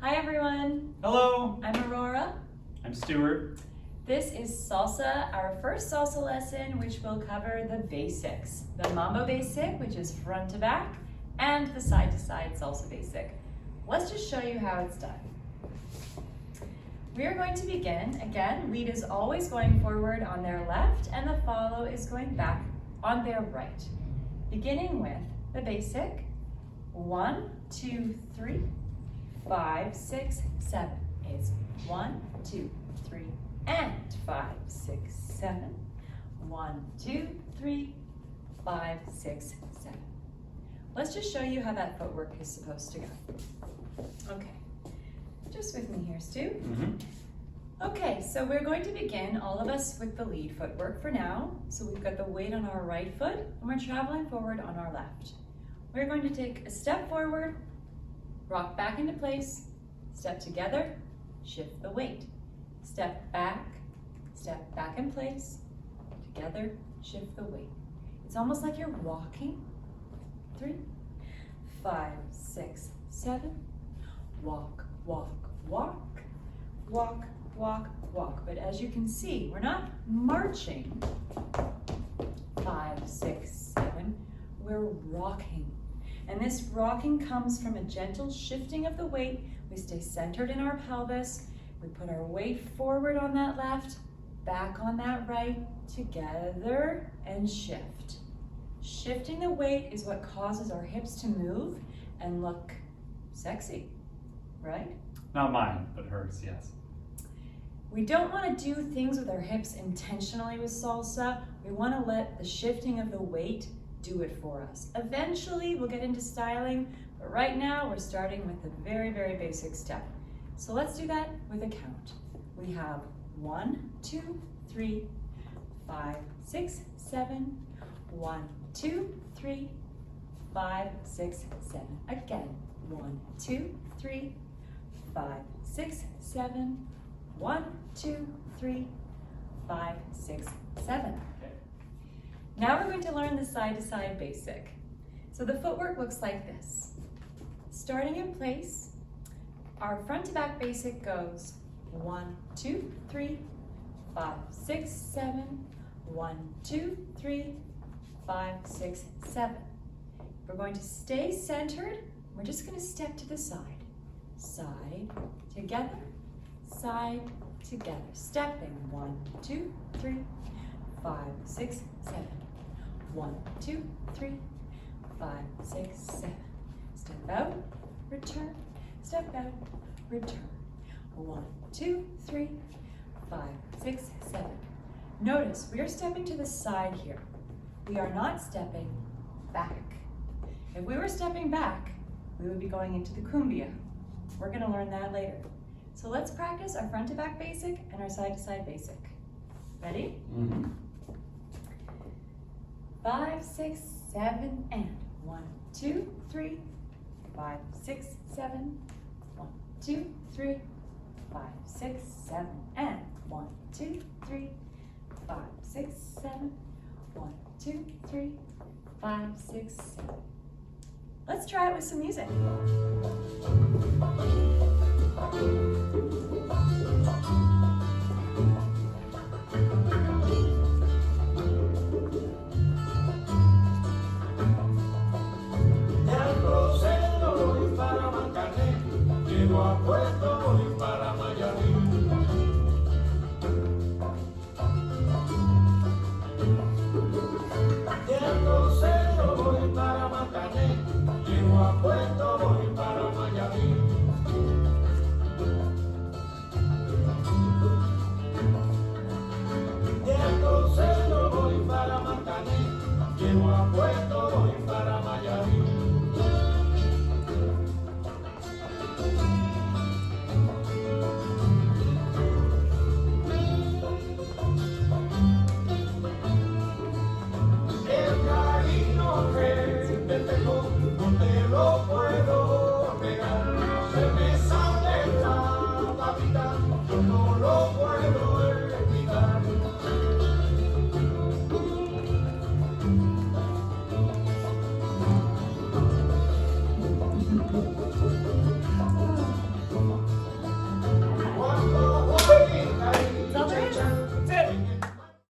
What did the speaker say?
Hi everyone. Hello. I'm Aurora. I'm Stuart. This is salsa, our first salsa lesson, which will cover the basics. The mambo basic, which is front to back, and the side to side salsa basic. Let's just show you how it's done. We are going to begin, again, lead is always going forward on their left and the follow is going back on their right. Beginning with the basic, 1, 2, 3, 5, 6, 7. It's 1, 2, 3, and 5, 6, 7. 1, 2, 3, 5, 6, 7. Let's just show you how that footwork is supposed to go. Okay, just with me here, Stu. Okay, so we're going to begin, all of us, with the lead footwork for now. So we've got the weight on our right foot, and we're traveling forward on our left. We're going to take a step forward, rock back into place, step together, shift the weight. Step back in place, together, shift the weight. It's almost like you're walking. 3, 5, 6, 7. Walk, walk, walk, walk, walk, walk. But as you can see, we're not marching. 5, 6, 7. We're rocking. And this rocking comes from a gentle shifting of the weight. We stay centered in our pelvis. We put our weight forward on that left, back on that right, together, and shift. Shifting the weight is what causes our hips to move and look sexy, right? Not mine, but hers, yes. We don't want to do things with our hips intentionally with salsa. We want to let the shifting of the weight do it for us. Eventually, we'll get into styling, but right now we're starting with a very, very basic step. So let's do that with a count. We have 1, 2, 3, 5, 6, 7. 1, 2, 3, 5, 6, 7. Again, 1, 2, 3, 5, 6, 7. 1, 2, 3, 5, 6, 7. Now we're going to learn the side-to-side basic. So the footwork looks like this. Starting in place, our front-to-back basic goes 1, 2, 3, 5, 6, 7. 1, 2, 3, 5, 6, 7. We're going to stay centered. We're just going to step to the side. Side, together, side, together. Stepping 1, 2, 3, 5, 6, 7. 1, 2, 3, 5, 6, 7. Step out, return, step out, return. 1, 2, 3, 5, 6, 7. Notice we are stepping to the side here. We are not stepping back. If we were stepping back, we would be going into the cumbia. We're going to learn that later. So let's practice our front to back basic and our side to side basic. Ready? 5, 6, 7, and 1, 2, 3, 5, 6, 7. 1, 2, 3, 5, 6, 7, and 1, 2, 3, 5, 6, 7. 1, 2, 3, 5, 6, 7. Let's try it with some music.